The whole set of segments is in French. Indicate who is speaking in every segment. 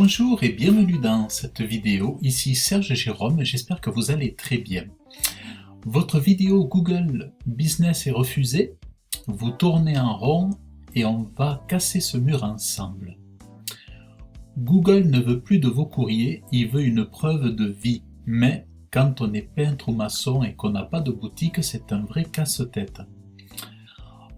Speaker 1: Bonjour et bienvenue dans cette vidéo, ici Serge Jérôme, j'espère que vous allez très bien. Votre vidéo Google Business est refusée, vous tournez en rond et on va casser ce mur ensemble. Google ne veut plus de vos courriers, il veut une preuve de vie, mais quand on est peintre ou maçon et qu'on n'a pas de boutique, c'est un vrai casse-tête.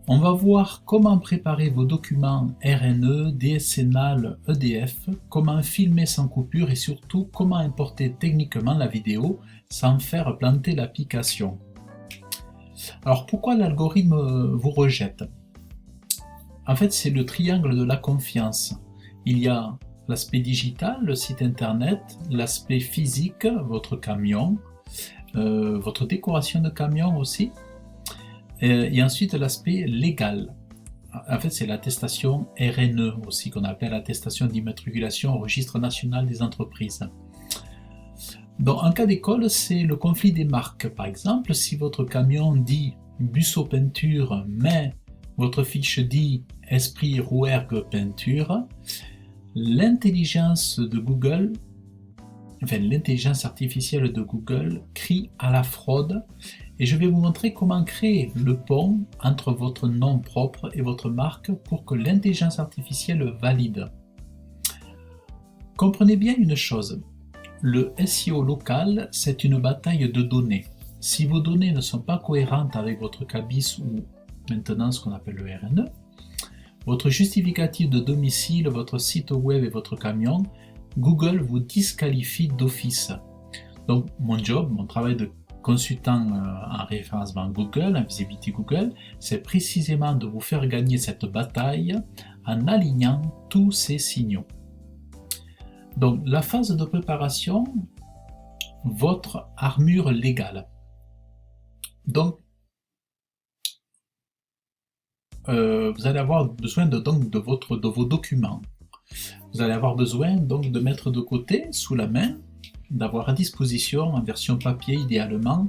Speaker 1: On va voir comment préparer vos documents RNE, DSNAL, EDF, comment filmer sans coupure et surtout comment importer techniquement la vidéo sans faire planter l'application. Alors pourquoi l'algorithme vous rejette? En fait, c'est le triangle de la confiance. Il y a l'aspect digital, le site internet, l'aspect physique, votre camion, votre décoration de camion aussi, et ensuite l'aspect légal. En fait, c'est l'attestation RNE aussi, qu'on appelle attestation d'immatriculation au registre national des entreprises. Donc, en cas d'école, c'est le conflit des marques. Par exemple, si votre camion dit Busso Peinture, mais votre fiche dit Esprit Rouergue Peinture, l'intelligence de Google, l'intelligence artificielle de Google crie à la fraude. Et je vais vous montrer comment créer le pont entre votre nom propre et votre marque pour que l'intelligence artificielle valide. Comprenez bien une chose, le SEO local, c'est une bataille de données. Si vos données ne sont pas cohérentes avec votre CABIS ou maintenant ce qu'on appelle le RNE, votre justificatif de domicile, votre site web et votre camion, Google vous disqualifie d'office. Donc mon travail de consultant en référencement Google, en visibilité Google, c'est précisément de vous faire gagner cette bataille en alignant tous ces signaux. Donc la phase de préparation, votre armure légale. Donc vous allez avoir besoin de vos documents. Vous allez avoir besoin donc de mettre de côté, sous la main, d'avoir à disposition, en version papier idéalement,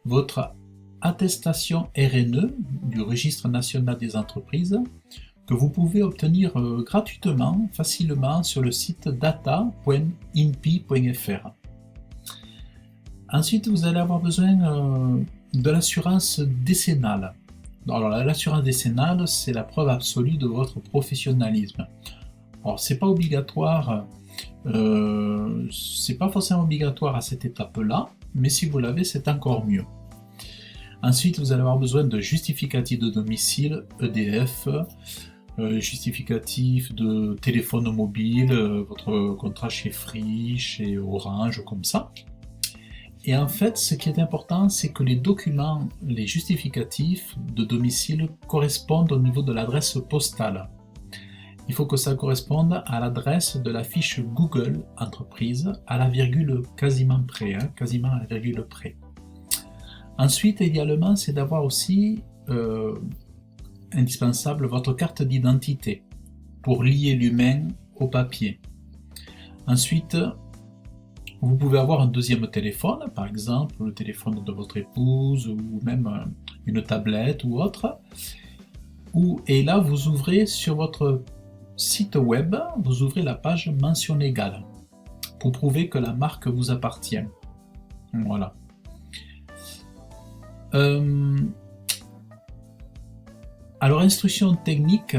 Speaker 1: votre attestation RNE du Registre national des entreprises que vous pouvez obtenir gratuitement, facilement sur le site data.inpi.fr. Ensuite, vous allez avoir besoin de l'assurance décennale. Alors, l'assurance décennale, c'est la preuve absolue de votre professionnalisme. Alors, c'est pas obligatoire. C'est pas forcément obligatoire à cette étape-là, mais si vous l'avez, c'est encore mieux. Ensuite, vous allez avoir besoin de justificatif de domicile, EDF, justificatif de téléphone mobile, votre contrat chez Free, chez Orange, comme ça. Et en fait, ce qui est important, c'est que les documents, les justificatifs de domicile correspondent au niveau de l'adresse postale. Il faut que ça corresponde à l'adresse de la fiche Google entreprise à la virgule quasiment près, quasiment à la virgule près. Ensuite, également, c'est d'avoir aussi indispensable votre carte d'identité pour lier l'humain au papier. Ensuite, vous pouvez avoir un deuxième téléphone, par exemple le téléphone de votre épouse ou même une tablette ou autre. Et là, vous ouvrez sur votre site web, vous ouvrez la page mention légale pour prouver que la marque vous appartient. Voilà. Alors, instruction technique,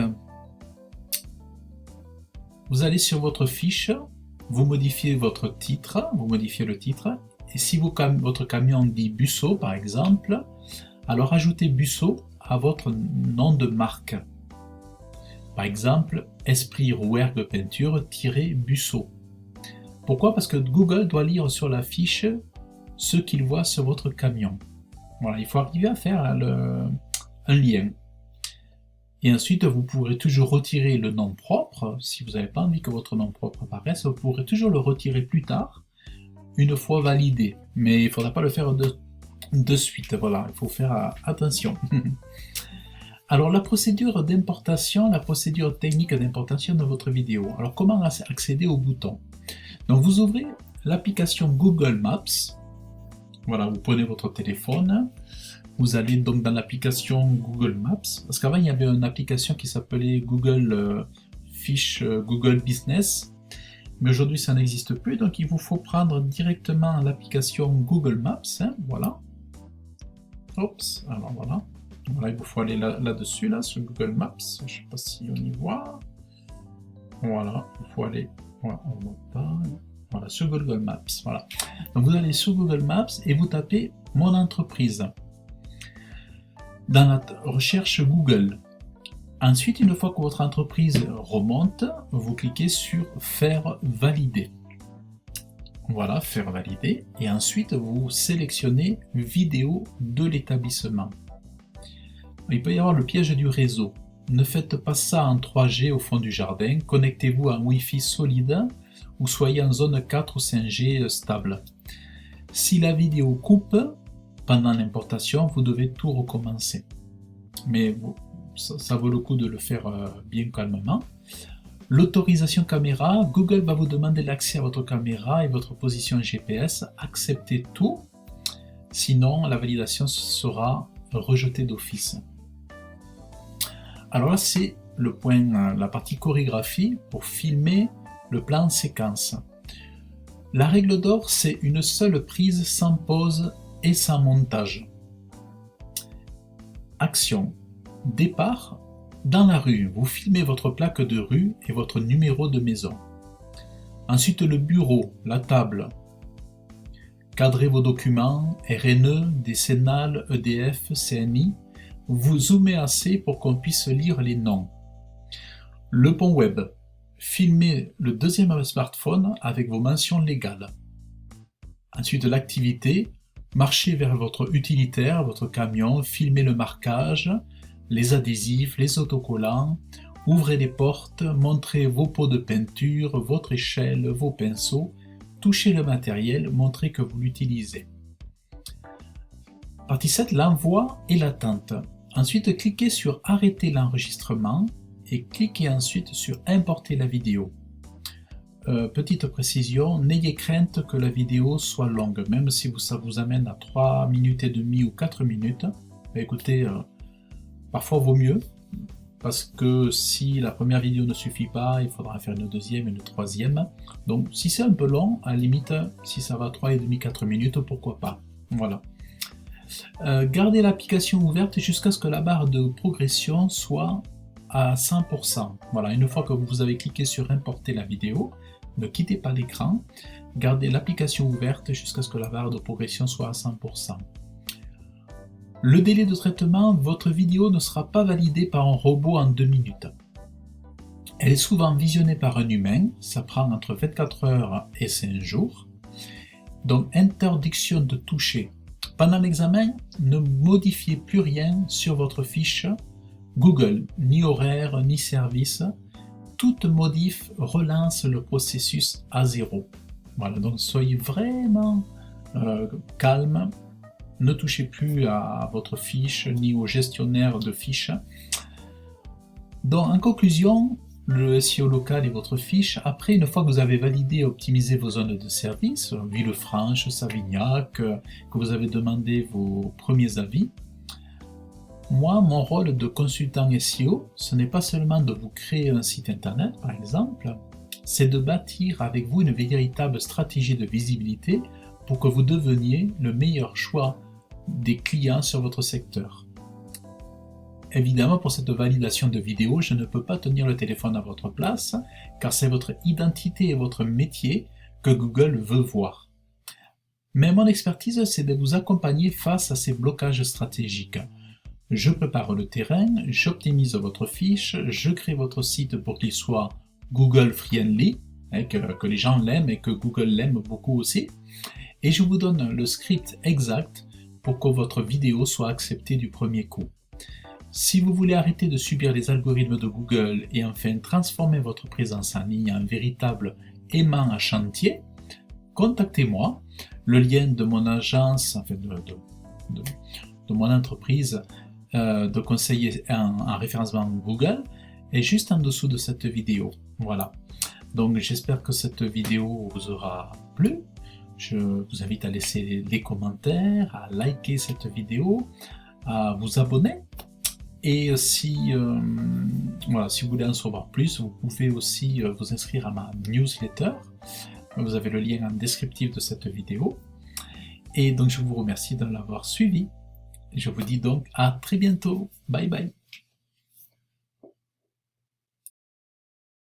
Speaker 1: vous allez sur votre fiche, vous modifiez votre titre, vous modifiez le titre, et si votre camion dit Busso par exemple, alors ajoutez Busso à votre nom de marque. Par exemple, Esprit Rouergue Peinture-Busso. Pourquoi? Parce que Google doit lire sur la fiche ce qu'il voit sur votre camion. Voilà, il faut arriver à faire un lien. Et ensuite, vous pourrez toujours retirer le nom propre. Si vous n'avez pas envie que votre nom propre apparaisse, vous pourrez toujours le retirer plus tard, une fois validé. Mais il ne faudra pas le faire de suite. Voilà, il faut faire attention. Alors la procédure d'importation, la procédure technique d'importation de votre vidéo. Alors comment accéder au bouton? Donc vous ouvrez l'application Google Maps. Voilà, vous prenez votre téléphone. Vous allez donc dans l'application Google Maps. Parce qu'avant il y avait une application qui s'appelait Google Fiche Google Business. Mais aujourd'hui, ça n'existe plus, donc il vous faut prendre directement l'application Google Maps, hein, voilà. Oups, alors voilà. Voilà, il vous faut aller là-dessus, là, sur Google Maps. Je ne sais pas si on y voit. Voilà, il faut aller. Voilà, on voit pas. Voilà, sur Google Maps. Voilà. Donc vous allez sur Google Maps et vous tapez mon entreprise dans la recherche Google. Ensuite, une fois que votre entreprise remonte, vous cliquez sur faire valider. Voilà, faire valider. Et ensuite, vous sélectionnez vidéo de l'établissement. Il peut y avoir le piège du réseau. Ne faites pas ça en 3G au fond du jardin. Connectez-vous en Wi-Fi solide ou soyez en zone 4 ou 5G stable. Si la vidéo coupe pendant l'importation, vous devez tout recommencer. Mais ça vaut le coup de le faire bien calmement. L'autorisation caméra, Google va vous demander l'accès à votre caméra et votre position GPS. Acceptez tout, sinon la validation sera rejetée d'office. Alors là, c'est le point, la partie chorégraphie pour filmer le plan séquence. La règle d'or, c'est une seule prise sans pause et sans montage. Action. Départ. Dans la rue, vous filmez votre plaque de rue et votre numéro de maison. Ensuite, le bureau, la table. Cadrez vos documents, RNE, décennale, EDF, CNI. Vous zoomez assez pour qu'on puisse lire les noms. Le pont web. Filmez le deuxième smartphone avec vos mentions légales. Ensuite, l'activité. Marchez vers votre utilitaire, votre camion, filmez le marquage, les adhésifs, les autocollants, ouvrez les portes, montrez vos pots de peinture, votre échelle, vos pinceaux, touchez le matériel, montrez que vous l'utilisez. Partie 7, l'envoi et l'attente. Ensuite, cliquez sur arrêter l'enregistrement et cliquez ensuite sur importer la vidéo. Petite précision, n'ayez crainte que la vidéo soit longue, même si ça vous amène à 3 minutes et demie ou 4 minutes. Écoutez, parfois vaut mieux, parce que si la première vidéo ne suffit pas, il faudra faire une deuxième et une troisième. Donc si c'est un peu long, à la limite, si ça va 3,5-4 minutes, pourquoi pas. Voilà. Gardez l'application ouverte jusqu'à ce que la barre de progression soit à 100%. Voilà, une fois que vous avez cliqué sur importer la vidéo, ne quittez pas l'écran, gardez l'application ouverte jusqu'à ce que la barre de progression soit à 100%. Le délai de traitement, votre vidéo ne sera pas validée par un robot en 2 minutes. Elle est souvent visionnée par un humain, ça prend entre 24 heures et 5 jours. Donc interdiction de toucher. Pendant l'examen, ne modifiez plus rien sur votre fiche Google, ni horaire, ni service. Toute modif relance le processus à zéro. Voilà, donc soyez vraiment calme. Ne touchez plus à votre fiche ni au gestionnaire de fiches. Donc, en conclusion, le SEO local et votre fiche, après, une fois que vous avez validé et optimisé vos zones de service, Villefranche, Savignac, que vous avez demandé vos premiers avis, moi, mon rôle de consultant SEO, ce n'est pas seulement de vous créer un site internet, par exemple, c'est de bâtir avec vous une véritable stratégie de visibilité pour que vous deveniez le meilleur choix des clients sur votre secteur. Évidemment, pour cette validation de vidéo, je ne peux pas tenir le téléphone à votre place, car c'est votre identité et votre métier que Google veut voir. Mais mon expertise, c'est de vous accompagner face à ces blocages stratégiques. Je prépare le terrain, j'optimise votre fiche, je crée votre site pour qu'il soit Google friendly, que les gens l'aiment et que Google l'aime beaucoup aussi, et je vous donne le script exact pour que votre vidéo soit acceptée du premier coup. Si vous voulez arrêter de subir les algorithmes de Google et enfin transformer votre présence en ligne en véritable aimant à chantier, contactez-moi. Le lien de mon agence, de mon entreprise de conseiller en référencement Google est juste en dessous de cette vidéo. Voilà. Donc j'espère que cette vidéo vous aura plu. Je vous invite à laisser des commentaires, à liker cette vidéo, à vous abonner Et voilà, si vous voulez en savoir plus, vous pouvez aussi vous inscrire à ma newsletter. Vous avez le lien en descriptif de cette vidéo. Et donc je vous remercie de l'avoir suivi. Je vous dis donc à très bientôt. Bye bye.